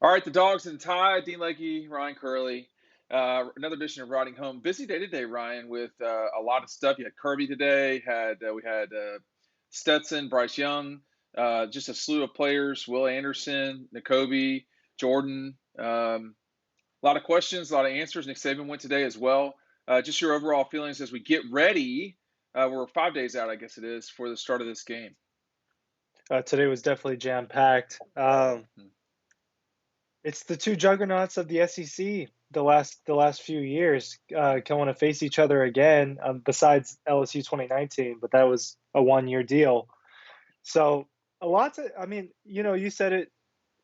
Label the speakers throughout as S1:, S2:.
S1: All right, the dogs and tie, Dean Legge, Ryan Kerley. Another edition of Riding Home. Busy day today, Ryan, with a lot of stuff. You had Kirby today. We had Stetson, Bryce Young, just a slew of players. Will Anderson, N'Kobe, Jordan. A lot of questions, a lot of answers. Nick Saban went today as well. Just your overall feelings as we get ready. We're 5 days out, I guess it is, for the start of this game.
S2: Today was definitely jam packed. It's the two juggernauts of the SEC. The last few years going to face each other again. Besides LSU 2019, but that was a 1 year deal. So a lot to. I mean, you said it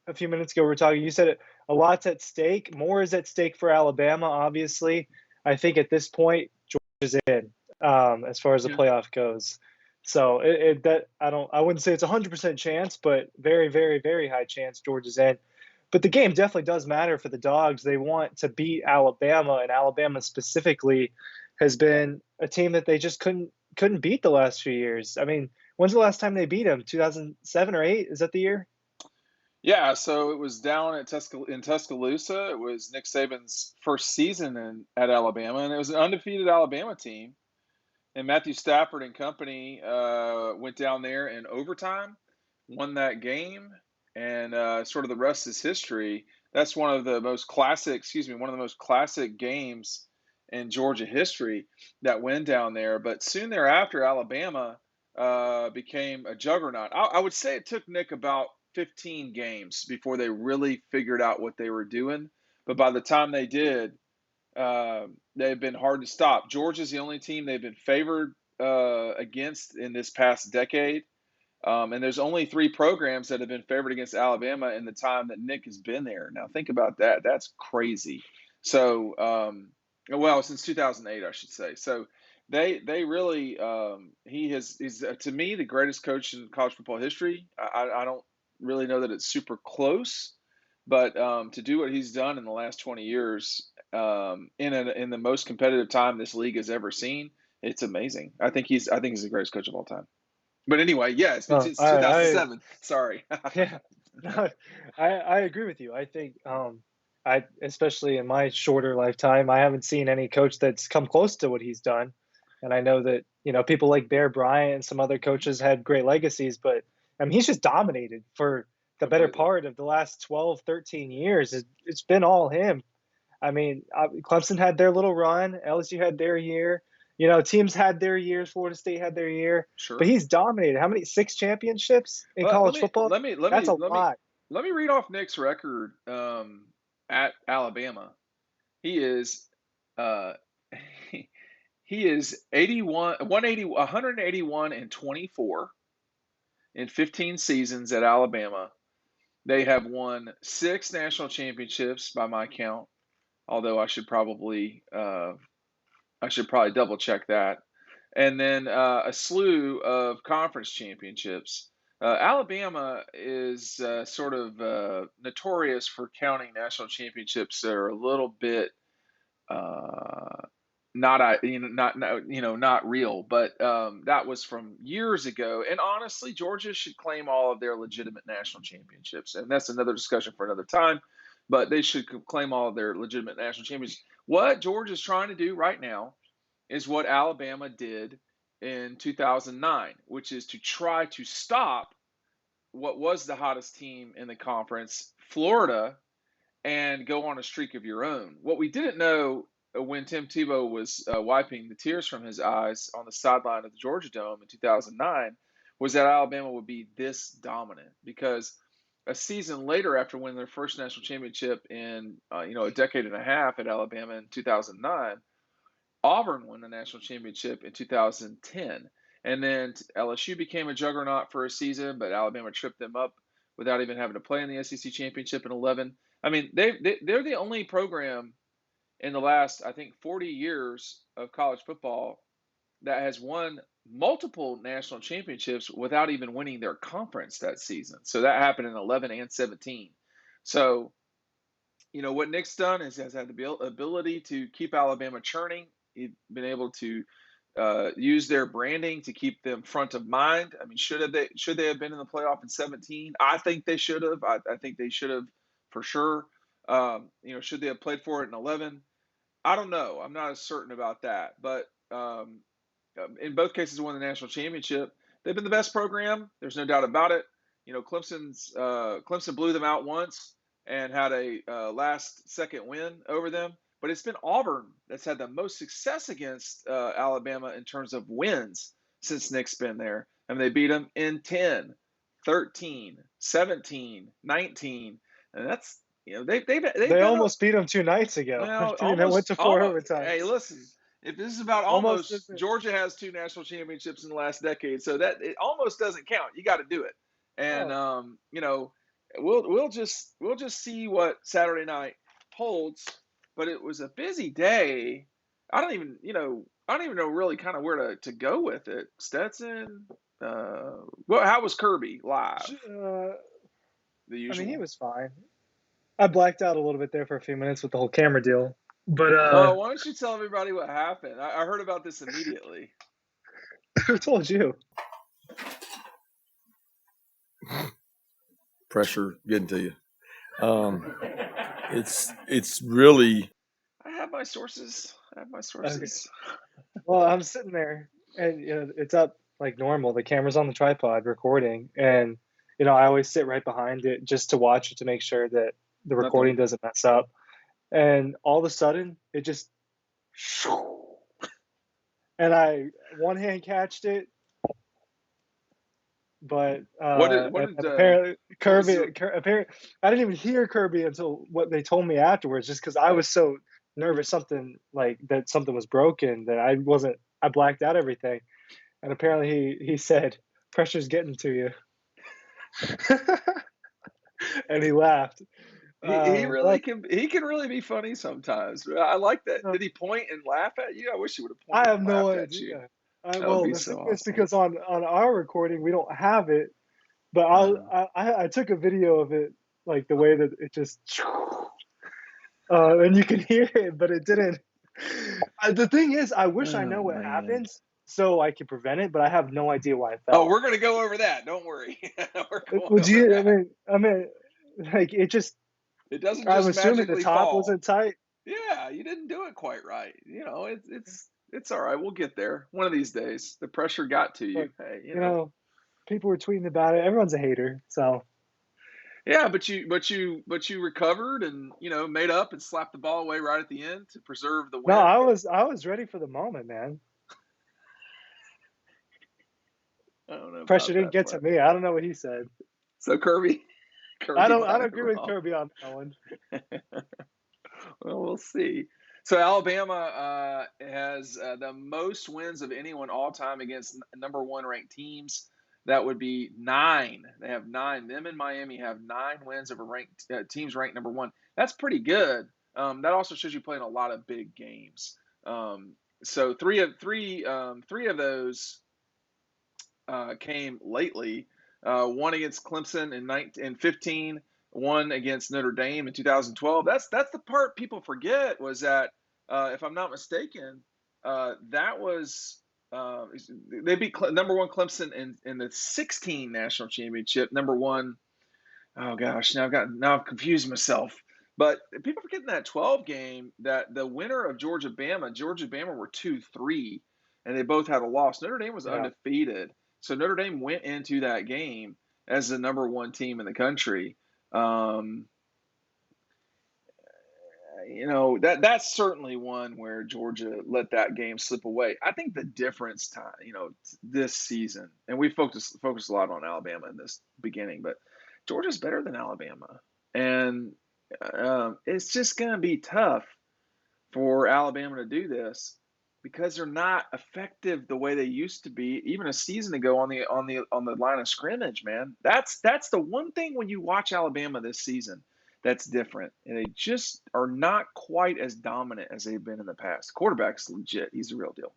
S2: a few minutes ago. We were talking. You said it. A lot's at stake. More is at stake for Alabama. Obviously, I think at this point Georgia's in as far as the
S1: Yeah.
S2: playoff goes. So I wouldn't say it's 100% chance, but very, very, very high chance Georgia's in. But the game definitely does matter for the Dogs. They want to beat Alabama, and Alabama specifically has been a team that they just couldn't beat the last few years. I mean, when's the last time they beat them? 2007 or 8? Is that the year?
S1: Yeah, so it was down at in Tuscaloosa. It was Nick Saban's first season at Alabama, and it was an undefeated Alabama team. And Matthew Stafford and company went down there in overtime, won that game, and sort of the rest is history. That's one of the most classic games in Georgia history that went down there. But soon thereafter, Alabama became a juggernaut. I would say it took Nick about 15 games before they really figured out what they were doing. But by the time they did, they've been hard to stop. Georgia's the only team they've been favored against in this past decade. And there's only three programs that have been favored against Alabama in the time that Nick has been there. Now, think about that. That's crazy. So, well, since 2008, I should say. So, they really he's to me the greatest coach in college football history. I don't really know that it's super close, but to do what he's done in the last 20 years in the most competitive time this league has ever seen, it's amazing. I think he's the greatest coach of all time. But anyway, yeah,
S2: No,
S1: it's
S2: I
S1: 2007. Sorry.
S2: yeah, no, I agree with you. I think I especially in my shorter lifetime, I haven't seen any coach that's come close to what he's done. And I know that, people like Bear Bryant and some other coaches had great legacies, but I mean he's just dominated for the better
S1: Completely.
S2: part of the last 12, 13 years. It's been all him. I mean, Clemson had their little run, LSU had their year. Teams had their years, Florida State had their year, but
S1: Sure.
S2: he's dominated. How many? Six championships in
S1: Let, let
S2: college
S1: me
S2: football?
S1: let me let
S2: That's
S1: me
S2: a
S1: let me
S2: lot.
S1: let me read off Nick's record at Alabama. He is uh he is 81 180 181 and 24 in 15 seasons at Alabama. They have won 6 national championships by my count, although I should probably double check that. And then a slew of conference championships. Alabama is sort of notorious for counting national championships that are a little bit uh, not real, but that was from years ago. And honestly, Georgia should claim all of their legitimate national championships, and that's another discussion for another time. But they should claim all of their legitimate national championships. What Georgia's trying to do right now is what Alabama did in 2009, which is to try to stop what was the hottest team in the conference, Florida, and go on a streak of your own. What we didn't know when Tim Tebow was wiping the tears from his eyes on the sideline of the Georgia Dome in 2009 was that Alabama would be this dominant because a season later, after winning their first national championship in a decade and a half at Alabama in 2009, Auburn won the national championship in 2010. And then LSU became a juggernaut for a season, but Alabama tripped them up without even having to play in the SEC championship in 11. I mean, they're the only program in the last, I think, 40 years of college football that has won multiple national championships without even winning their conference that season. So that happened in 11 and 17. So what Nick's done is has had the ability to keep Alabama churning. He's been able to use their branding to keep them front of mind. I mean, should they have been in the playoff in 17? I think they should have. I think they should have for sure. Should they have played for it in 11? I don't know. I'm not as certain about that. But in both cases, won the national championship. They've been the best program. There's no doubt about it. Clemson blew them out once and had a last-second win over them. But it's been Auburn that's had the most success against Alabama in terms of wins since Nick's been there. I mean, they beat them in 10, 13, 17, 19, and that's they've
S2: They
S1: done
S2: almost beat them 2 nights ago.
S1: well,
S2: Went to four
S1: almost. Hey,
S2: overtimes.
S1: listen, if this is about
S2: Almost
S1: almost,
S2: isn't.
S1: Georgia has 2 national championships in the last decade, so that it almost doesn't count. You got to do it, and
S2: Oh,
S1: we'll just see what Saturday night holds. But it was a busy day. I don't even know really kind of where to go with it. Stetson, how was Kirby live?
S2: uh,
S1: The
S2: I mean, he
S1: usual.
S2: was fine. I blacked out a little bit there for a few minutes with the whole camera deal. But
S1: Well, why don't you tell everybody what happened? I heard about this immediately.
S2: who told you?
S3: Pressure getting to you. It's really.
S1: I have my sources.
S2: Okay. Well, I'm sitting there, and it's up like normal. The camera's on the tripod recording, and I always sit right behind it just to watch it to make sure that the recording
S1: Nothing.
S2: doesn't mess up. And all of a sudden, it just, and I one hand catched it, but
S1: What
S2: and
S1: did
S2: apparently
S1: what was
S2: Kirby,
S1: the
S2: apparently I didn't even hear Kirby until what they told me afterwards, just because I was so nervous something was broken that I blacked out everything. And apparently he said, "Pressure's getting to you," and he laughed.
S1: he really
S2: But
S1: can really be funny sometimes. I like that.
S2: uh,
S1: Did he point and laugh at you? I wish he would have
S2: I
S1: pointed
S2: have
S1: and
S2: no
S1: laughed at you.
S2: idea.
S1: That would
S2: Well,
S1: be
S2: the
S1: so
S2: thing is
S1: awesome.
S2: because on our recording we don't have it, but
S1: Uh,
S2: I took a video of it, like the way that it just, and you can hear it, but it didn't. The thing is, I wish I know
S1: oh
S2: what
S1: man.
S2: happens so I can prevent it, but I have no idea why I
S1: Oh,
S2: fell.
S1: we're gonna go over that. Don't worry. We're going
S2: Would
S1: over
S2: you?
S1: that.
S2: I mean, like it just.
S1: It doesn't
S2: I'm
S1: just
S2: assuming the
S1: magically
S2: top
S1: fall.
S2: wasn't tight.
S1: Yeah, you didn't do it quite right. It's all right. We'll get there one of these days. The pressure got to
S2: But
S1: you. Hey,
S2: you know, people were tweeting about it. Everyone's a hater, so
S1: Yeah, but you recovered and made up and slapped the ball away right at the end to preserve the
S2: no,
S1: win.
S2: I was ready for the moment, man.
S1: I don't know
S2: Pressure
S1: about
S2: didn't
S1: that
S2: get to
S1: part.
S2: me. I don't know what he said.
S1: So Kirby,
S2: I
S1: Kirby
S2: don't I
S1: got
S2: don't
S1: it
S2: agree with
S1: wrong.
S2: Kirby on that one.
S1: Well, we'll see. So Alabama has the most wins of anyone all time against number one ranked teams. That would be 9. They have 9. Them and Miami have 9 wins over ranked teams ranked number one. That's pretty good. That also shows you playing a lot of big games. So three of those came lately. One against Clemson in 15, one against Notre Dame in 2012. That's the part people forget was that, if I'm not mistaken, that was they beat number one Clemson in the 16 national championship. Number one, oh gosh, now I've confused myself. But people forget in that 12 game that the winner of Georgia Bama were 2-3, and they both had a loss. Notre Dame was
S2: Yeah.
S1: undefeated, so Notre Dame went into that game as the number one team in the country. Um, that's certainly one where Georgia let that game slip away. I think the difference time, this season, and we focused a lot on Alabama in this beginning, but Georgia's better than Alabama, and it's just going to be tough for Alabama to do this because they're not effective the way they used to be even a season ago on the line of scrimmage, man. That's the one thing when you watch Alabama this season that's different. And they just are not quite as dominant as they've been in the past. Quarterback's legit. He's a real deal.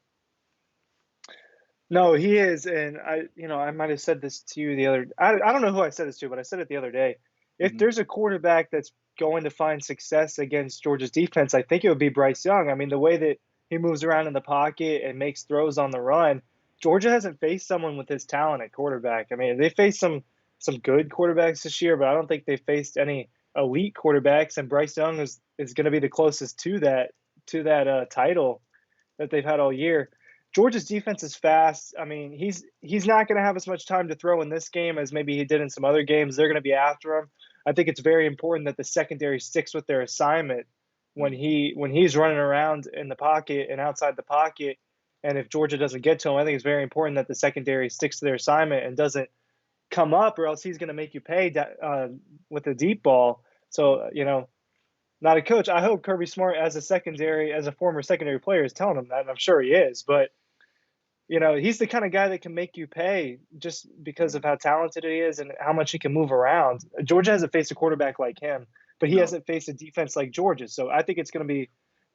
S2: No, he is, and I might have said this to you the other. I don't know who I said this to, but I said it the other day. If
S1: Mm-hmm.
S2: there's a quarterback that's going to find success against Georgia's defense, I think it would be Bryce Young. I mean, the way that he moves around in the pocket and makes throws on the run, Georgia hasn't faced someone with his talent at quarterback. I mean, they faced some good quarterbacks this year, but I don't think they faced any elite quarterbacks, and Bryce Young is going to be the closest to that title that they've had all year. Georgia's defense is fast. I mean, he's not going to have as much time to throw in this game as maybe he did in some other games. They're going to be after him. I think it's very important that the secondary sticks with their assignment when he's running around in the pocket and outside the pocket. And if Georgia doesn't get to him, I think it's very important that the secondary sticks to their assignment and doesn't come up, or else he's going to make you pay with a deep ball. So, not a coach. I hope Kirby Smart, as a former secondary player, is telling him that, and I'm sure he is. But he's the kind of guy that can make you pay just because of how talented he is and how much he can move around. Georgia hasn't faced a quarterback like him, but he hasn't faced a defense like Georgia. So I think it's going to be,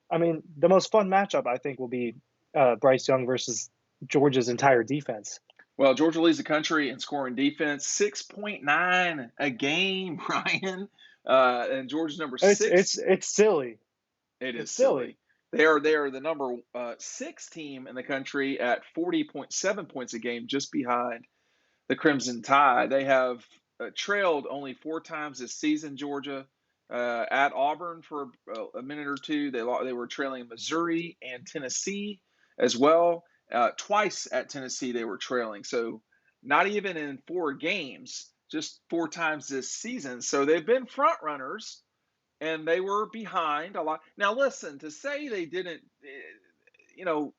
S2: the most fun matchup, I think, will be Bryce Young versus Georgia's entire defense.
S1: Well, Georgia leads the country in scoring defense, 6.9 a game, Ryan. And Georgia's number 6.
S2: It's silly.
S1: It's silly. They are the number 6 team in the country at 40.7 points a game, just behind the Crimson Tide. They have trailed only 4 times this season. Georgia at Auburn for a minute or two. They were trailing Missouri and Tennessee as well. Twice at Tennessee they were trailing. So not even in 4 games, just 4 times this season. So they've been front runners. And they were behind a lot. Now, listen, to say they didn't,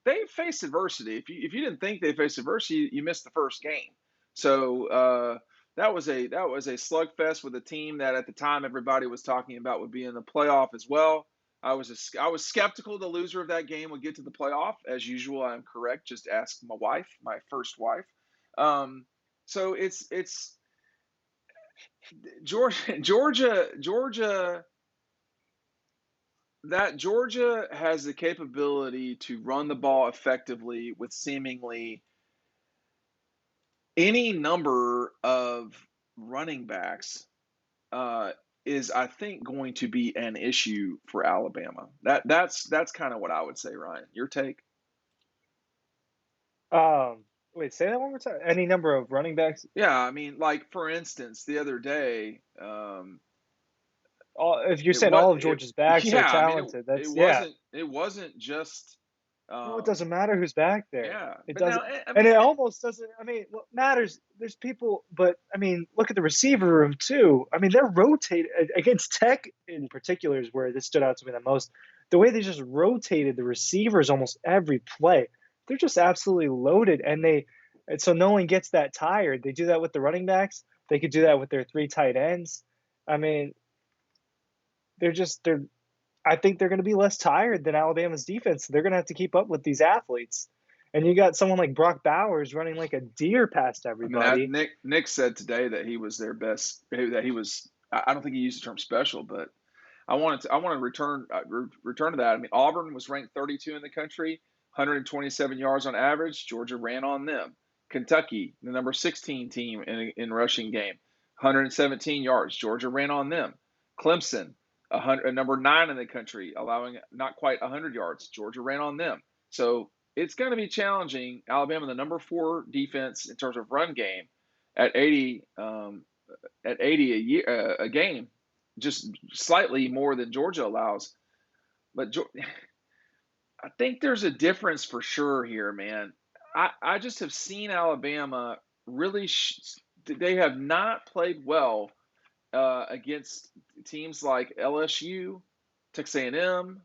S1: they faced adversity. If you didn't think they faced adversity, you missed the first game. So that was a slugfest with a team that at the time everybody was talking about would be in the playoff as well. I was skeptical the loser of that game would get to the playoff. As usual, I'm correct. Just ask my wife, my first wife. So it's Georgia. That Georgia has the capability to run the ball effectively with seemingly any number of running backs is, I think, going to be an issue for Alabama. That's kind of what I would say, Ryan. Your take?
S2: Wait, say that one more time. Any number of running backs?
S1: Yeah, like for instance, the other day.
S2: If you're saying all of Georgia's backs are talented,
S1: it wasn't just.
S2: It doesn't matter who's back there.
S1: Yeah,
S2: it doesn't, and it almost doesn't. What matters? There's people, but look at the receiver room too. They're rotated against Tech in particular is where this stood out to me the most. The way they just rotated the receivers almost every play. They're just absolutely loaded, and so no one gets that tired. They do that with the running backs. They could do that with their 3 tight ends. I think they're going to be less tired than Alabama's defense. They're going to have to keep up with these athletes. And you got someone like Brock Bowers running like a deer past everybody.
S1: Nick said today that he was their best. That he was. I don't think he used the term special, but I want to return to that. Auburn was ranked 32 in the country, 127 yards on average. Georgia ran on them. Kentucky, the number 16 team in rushing game, 117 yards. Georgia ran on them. Clemson, number 9 in the country, allowing not quite 100 yards. Georgia ran on them. So it's going to be challenging. Alabama, the number 4 defense in terms of run game, at 80 a game, just slightly more than Georgia allows. But I think there's a difference for sure here, man. I just have seen Alabama really. They have not played well against teams like LSU, Texas A&M,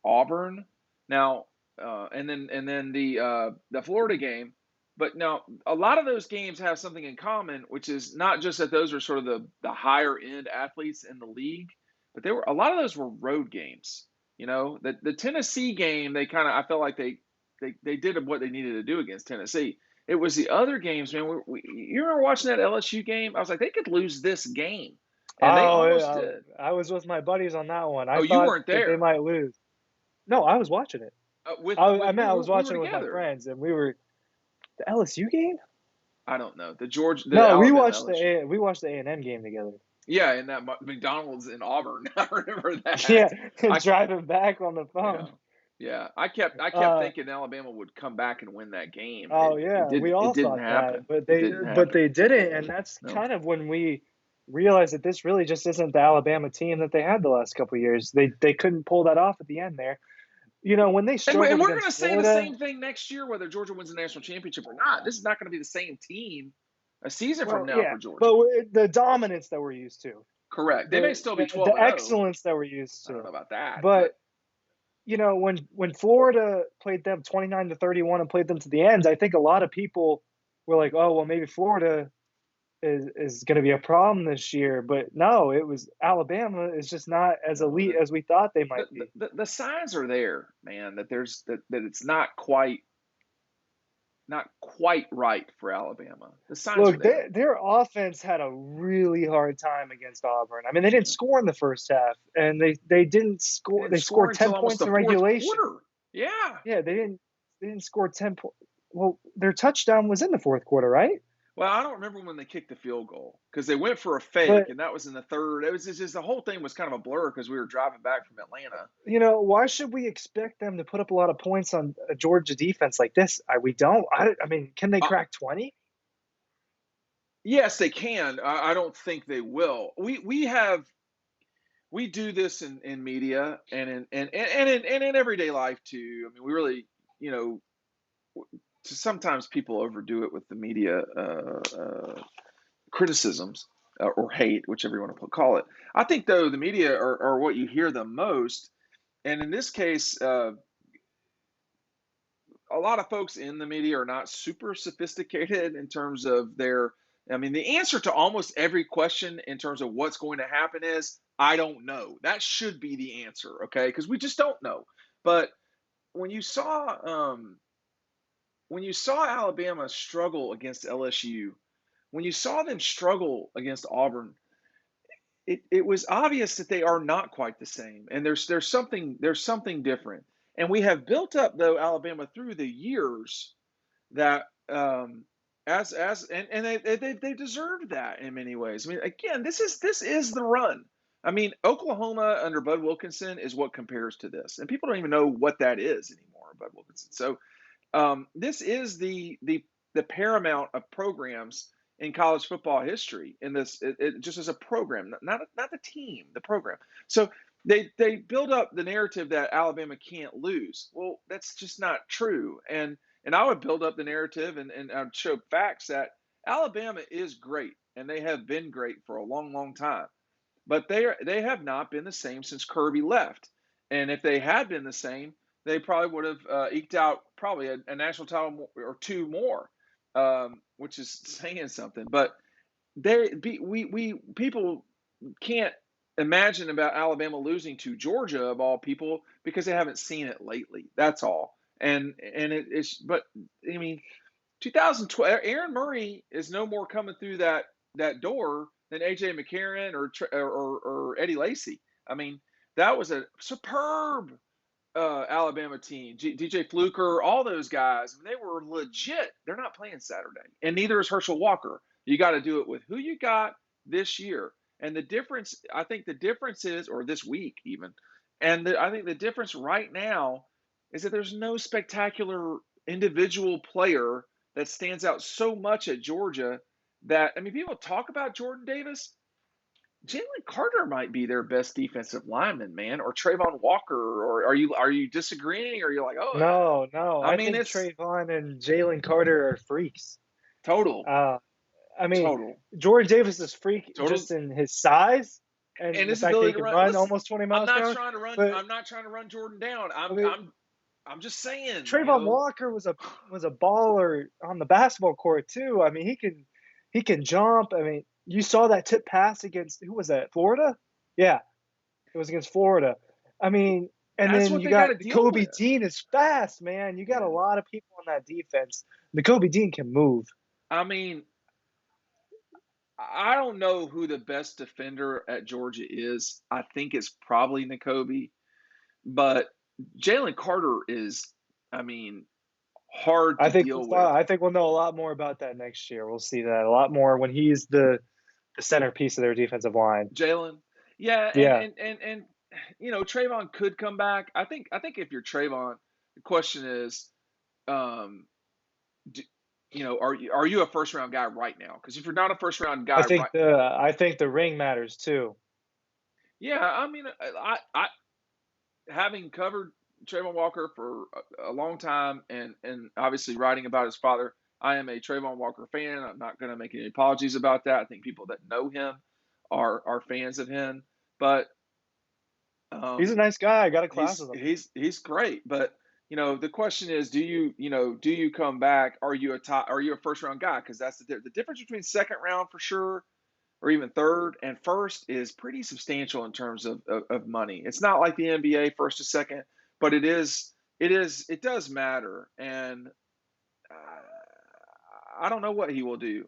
S1: Auburn. Now, and then the Florida game. But now a lot of those games have something in common, which is not just that those are sort of the higher end athletes in the league, but a lot of those were road games. The Tennessee game, I felt like they did what they needed to do against Tennessee. It was the other games, man. You remember watching that LSU game? I was like, they could lose this game, and they almost did.
S2: I was with my buddies on that one.
S1: You weren't there.
S2: They might lose. No, I was watching it. I was watching it with my friends, and we were the LSU game.
S1: I don't know the Georgia.
S2: We watched the A&M game together.
S1: Yeah, in that McDonald's in Auburn. I remember that.
S2: Yeah, driving back on the phone.
S1: Yeah. I kept thinking Alabama would come back and win that game.
S2: We all thought that, but they didn't, and that's kind of when we realize that this really just isn't the Alabama team that they had the last couple of years. They couldn't pull that off at the end there. When they
S1: And
S2: struggled
S1: we're going to
S2: against
S1: say the
S2: Florida,
S1: same thing next year, whether Georgia wins the national championship or not. This is not going to be the same team a season from
S2: well,
S1: now
S2: yeah,
S1: for Georgia.
S2: but the dominance that we're used to,
S1: Correct. They may still be
S2: the
S1: 12-0.
S2: excellence that we're used
S1: I don't
S2: to,
S1: know about that,
S2: but
S1: but
S2: when Florida played them 29-31 and played them to the end, I think a lot of people were like, oh well, maybe Florida is going to be a problem this year. But no, it was Alabama is just not as
S1: no,
S2: elite as we thought they might
S1: the,
S2: be.
S1: the signs are there, man. That there's that it's not quite right for Alabama. The signs are
S2: Look,
S1: there.
S2: their offense had a really hard time against Auburn. I mean, they didn't
S1: Yeah.
S2: score in the first half, and they didn't
S1: They
S2: score.
S1: didn't
S2: They
S1: score
S2: scored
S1: until
S2: 10
S1: almost
S2: points
S1: the
S2: in
S1: fourth
S2: regulation.
S1: quarter. Yeah.
S2: Yeah, they didn't score 10 points. Well, their touchdown was in the fourth quarter, right?
S1: Well, I don't remember when they kicked the field goal because they went for a
S2: But
S1: fake, and that was in the third. It was just the whole thing was kind of a blur because we were driving back from Atlanta.
S2: why should we expect them to put up a lot of points on a Georgia defense like this? We don't. I mean, can they
S1: Uh,
S2: crack 20?
S1: yes, they can. I don't think they will. We do this in media and in everyday life too. I mean, we really, you know, sometimes people overdo it with the media criticisms or hate, whichever you want to call it. I think though the media are what you hear the most, and in this case, a lot of folks in the media are not super sophisticated in terms of their. I mean, the answer to almost every question in terms of what's going to happen is I don't know. That should be the answer, okay? Because we just don't know. But when you saw Alabama struggle against LSU, when you saw them struggle against Auburn, it was obvious that they are not quite the same, and there's something different. And we have built up though Alabama through the years that as and they deserved that in many ways. I mean, again, this is the run. I mean, Oklahoma under Bud Wilkinson is what compares to this, and people don't even know what that is anymore, Bud Wilkinson. So this is the paramount of programs in college football history. In this, it just as a program, not the team, the program. So they build up the narrative that Alabama can't lose. Well, that's just not true. And I would build up the narrative and I'd show facts that Alabama is great and they have been great for a long, long time. But they have not been the same since Kirby left. And if they had been the same, they probably would have eked out probably a national title or two more, which is saying something. But we people can't imagine about Alabama losing to Georgia of all people because they haven't seen it lately. That's all. It's but I mean 2012 Aaron Murray is no more coming through that door than AJ McCarron or Eddie Lacy. I mean that was a superb Alabama team. DJ Fluker, all those guys, I mean, they were legit. They're not playing Saturday, and neither is Herschel Walker. You got to do it with who you got this year. And the difference, I think the difference is, or this week even, I think the difference right now is that there's no spectacular individual player that stands out so much at Georgia that, I mean, people talk about Jordan Davis. Jalen Carter might be their best defensive lineman, man, or Trayvon Walker, or are you disagreeing? Or are you like, oh,
S2: No, no.
S1: I
S2: I
S1: mean,
S2: think
S1: it's
S2: Trayvon and Jalen Carter are freaks.
S1: total,
S2: Uh, I mean,
S1: total,
S2: Jordan Davis is freak
S1: total,
S2: just in his size
S1: and
S2: and the
S1: his
S2: fact that he
S1: ability to
S2: can
S1: run.
S2: run
S1: Listen,
S2: almost 20
S1: I'm
S2: miles an
S1: not
S2: hour.
S1: trying to run.
S2: But
S1: I'm not trying to run Jordan down.
S2: I mean,
S1: I'm just saying,
S2: Trayvon Walker was a baller on the basketball court too. I mean, he can jump. I mean, you saw that tip pass against who was that? Florida? Yeah, it was against Florida. I mean, and
S1: that's
S2: then
S1: what
S2: you
S1: they got
S2: got
S1: to deal
S2: Kobe
S1: with.
S2: Dean is fast, man. You got a
S1: Yeah,
S2: lot of people on that defense. The Kobe Dean can move.
S1: I mean, I don't know who the best defender at Georgia is. I think it's probably N'Kobe, but Jalen Carter is, I mean, hard
S2: I
S1: to
S2: think we'll
S1: deal with.
S2: I think we'll know a lot more about that next year. We'll see that a lot more when he's the centerpiece of their defensive line.
S1: Jalen, yeah, and
S2: Yeah.
S1: and and and Trayvon could come back. I think if you're Trayvon, the question is, um, do, are you a first round guy right now? Because if you're not a first round guy right,
S2: I think the ring matters too.
S1: yeah, I mean, I having covered Trayvon Walker for a long time and obviously writing about his father, I am a Trayvon Walker fan. I'm not going to make any apologies about that. I think people that know him are fans of him, but
S2: He's a
S1: um,
S2: nice guy. I got a class
S1: he's
S2: with him.
S1: he's great. But the question is, do you come back? Are you a first round guy? Because that's the difference between second round for sure or even third and first is pretty substantial in terms of money. It's not like the NBA first to second, but it does matter. And I don't know what he will do,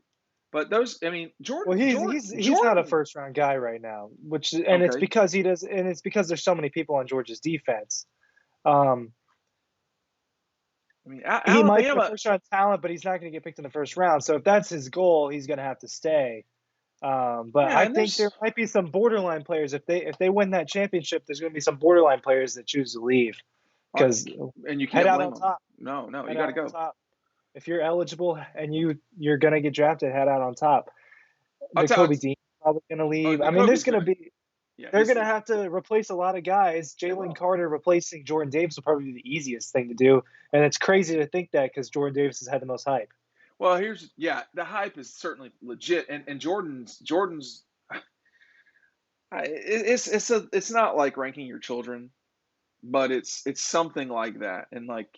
S1: but I mean,
S2: Well, he's not a
S1: Jordan.
S2: first round guy right now, it's
S1: Okay,
S2: because it's because there's so many people on Georgia's defense. Um,
S1: I mean,
S2: he might be a
S1: Alabama.
S2: first round talent, but he's not going to get picked in the first round. So if that's his goal, he's going to have to stay. But
S1: Yeah,
S2: I
S1: and
S2: think there
S1: there's
S2: might be some borderline players if they win that championship. There's going to be some borderline players that choose to leave
S1: uh,
S2: because
S1: and you
S2: head
S1: can't
S2: out
S1: blame
S2: on
S1: them.
S2: top,
S1: No, you
S2: head
S1: got
S2: out
S1: to
S2: on
S1: go.
S2: top. If you're eligible and you're going to get drafted, head out on top.
S1: I'll tell.
S2: Nakobe Dean probably going to leave. I mean,
S1: Jacoby's gonna. Yeah,
S2: they're
S1: he's
S2: going to
S1: leaving.
S2: have to replace a lot of guys.
S1: They
S2: Jalen
S1: will.
S2: Carter replacing Jordan Davis will probably be the easiest thing to do, and it's crazy to think that because Jordan Davis has had the most hype.
S1: Well, the hype is certainly legit, and Jordan's it's not like ranking your children, but it's something like that. And like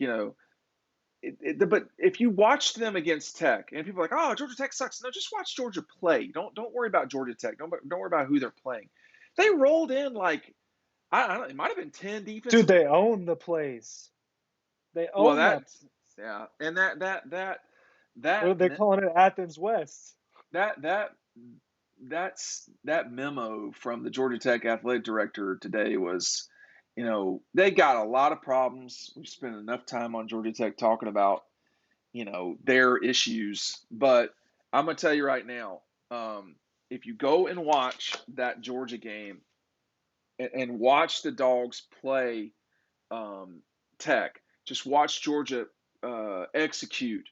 S1: but if you watch them against Tech, and people are like, oh, Georgia Tech sucks. No, just watch Georgia play. Don't worry about Georgia Tech. Don't worry about who they're playing. They rolled in like I don't know, it might have been 10
S2: Dude,
S1: defensive.
S2: they own the place. They
S1: Well,
S2: own
S1: that
S2: that.
S1: yeah, and that
S2: They're calling it Athens West.
S1: that that that memo from the Georgia Tech athletic director today was, they got a lot of problems. We've spent enough time on Georgia Tech talking about, their issues. But I'm gonna tell you right now, if you go and watch that Georgia game and watch the Dogs play Tech, just watch Georgia execute.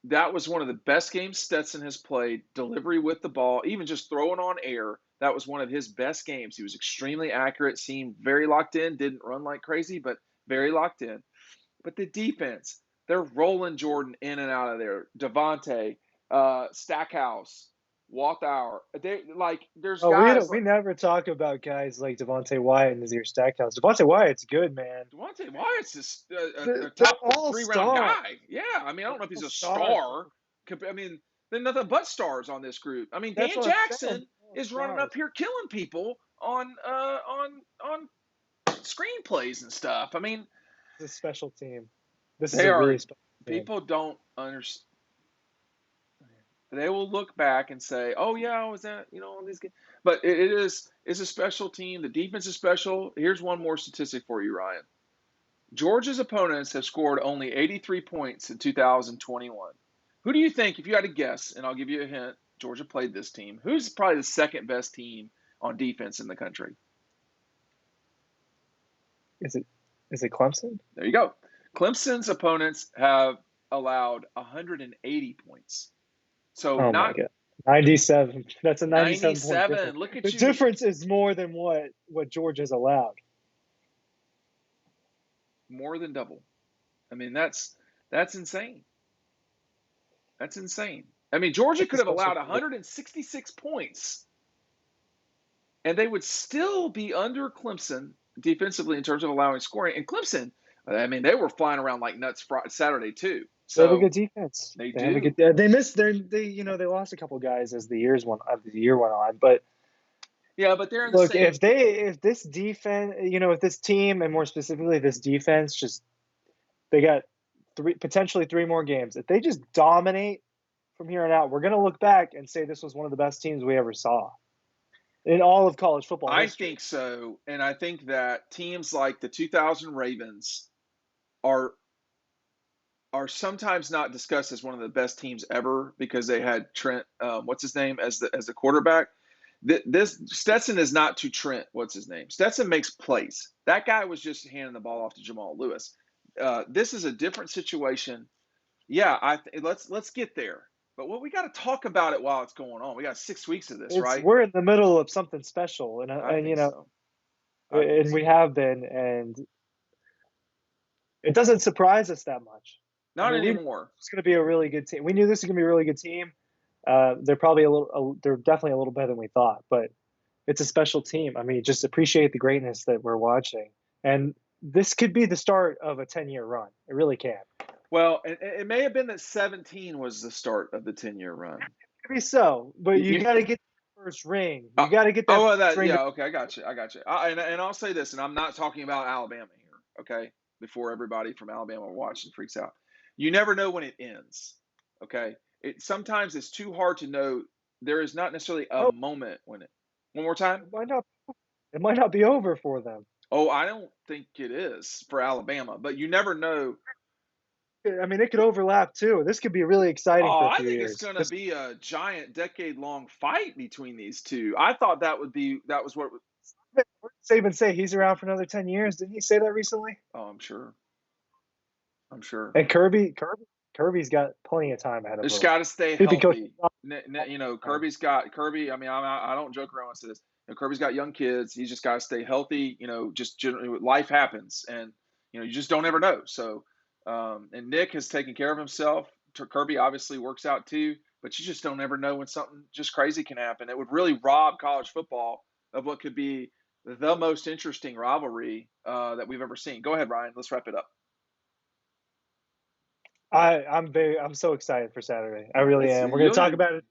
S1: That was one of the best games Stetson has played. Delivery with the ball, even just throwing on air. That was one of his best games. He was extremely accurate, seemed very locked in, didn't run like crazy, but very locked in. But the defense, they're rolling Jordan in and out of there. Devontae, Stackhouse, Walthour. There's
S2: Oh,
S1: guys
S2: we
S1: like
S2: never talk about guys like Devontae Wyatt and Nazir Stackhouse. Devontae Wyatt's good, man.
S1: Devontae Wyatt's just a
S2: They're
S1: top
S2: all
S1: 3 round
S2: stars.
S1: guy. Yeah, I mean, I
S2: They're
S1: don't know if he's
S2: all
S1: a
S2: stars.
S1: star. I mean, there's nothing but stars on this group. I mean,
S2: That's
S1: Dan
S2: what I'm saying.
S1: Jackson
S2: They're all
S1: is running up
S2: stars.
S1: here killing people on screenplays and stuff. I mean,
S2: This is a special team. This is
S1: they
S2: a
S1: are
S2: really special team.
S1: people don't understand. They will look back and say, "Oh yeah, I was at all these games." But it's a special team. The defense is special. Here's one more statistic for you, Ryan. Georgia's opponents have scored only 83 points in 2021. Who do you think, if you had to guess, and I'll give you a hint, Georgia played this team, who's probably the second best team on defense in the country?
S2: Is it Clemson?
S1: There you go. Clemson's opponents have allowed 180 points. So
S2: Oh my
S1: not
S2: god. 97. That's a 97-point difference.
S1: 97. Look
S2: The
S1: at you.
S2: difference is more than what Georgia's allowed.
S1: More than double. I mean, that's insane. That's insane. I mean, Georgia
S2: That's a
S1: could have
S2: special
S1: allowed
S2: team.
S1: 166 points and they would still be under Clemson defensively in terms of allowing scoring. And Clemson, I mean, they were flying around like nuts Saturday too.
S2: They have a
S1: So
S2: good defense.
S1: they
S2: They have a
S1: do.
S2: good. They missed their. They lost a couple guys as the year went on. But
S1: Yeah, but they're in the
S2: look,
S1: same.
S2: if this defense, if this team and more specifically this defense, just they got potentially three more games. If they just dominate from here on out, we're gonna look back and say this was one of the best teams we ever saw in all of college football
S1: I
S2: history.
S1: think so, and I think that teams like the 2000 Ravens are sometimes not discussed as one of the best teams ever because they had Trent, what's his name, as the quarterback. This Stetson is not to Trent. What's his name? Stetson makes plays. That guy was just handing the ball off to Jamal Lewis. This is a different situation. Yeah, let's get there. But we got to talk about it while it's going on. We got 6 weeks of this, right?
S2: We're in the middle of something special,
S1: I
S2: and
S1: think so.
S2: we have been, and it doesn't surprise us that much.
S1: Not
S2: We knew
S1: anymore.
S2: it's going to be a really good team. We knew this was going to be a really good team. They're probably they're definitely a little better than we thought, but it's a special team. I mean, just appreciate the greatness that we're watching, and this could be the start of a 10-year run. It really can.
S1: Well, it may have been that 17 was the start of the 10-year run.
S2: Maybe so, but you got to get the first ring. You got to get that first ring.
S1: Yeah, okay, I got you. And I'll say this, and I'm not talking about Alabama here, okay? Before everybody from Alabama watching freaks out. You never know when it ends, okay? Sometimes it's too hard to know. There is not necessarily a moment when it. One more time?
S2: It might not be over for them.
S1: Oh, I don't think it is for Alabama, but you never know.
S2: I mean, it could overlap too. This could be really exciting
S1: Oh,
S2: for a
S1: I
S2: few
S1: think it's
S2: years.
S1: going to be a giant decade-long fight between these two. I thought that was what.
S2: Saban say he's around for another 10 years. Didn't he say that recently?
S1: Oh, I'm sure. I'm sure.
S2: And Kirby's got plenty of time ahead of him.
S1: Just got to stay healthy. Kirby. I mean, I don't joke around when I say this. Kirby's got young kids. He's just got to stay healthy. Just generally, life happens, and you just don't ever know. So, and Nick has taken care of himself. Kirby obviously works out too, but you just don't ever know when something just crazy can happen. It would really rob college football of what could be the most interesting rivalry that we've ever seen. Go ahead, Ryan. Let's wrap it up.
S2: I'm so excited for Saturday. I really am. We're going to talk about it.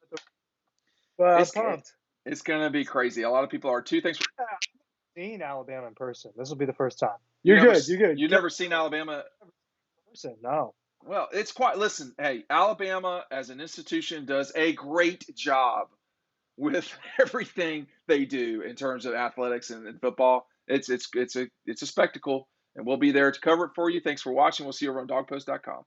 S2: I'm pumped.
S1: It's going to be crazy. A lot of people are too. Thanks for
S2: seeing Alabama in person. This will be the first time.
S1: You're good. You've never seen Alabama
S2: in person? No.
S1: Well, it's quite. Listen, hey, Alabama as an institution does a great job with everything they do in terms of athletics and football. It's a spectacle, and we'll be there to cover it for you. Thanks for watching. We'll see you over on dogpost.com.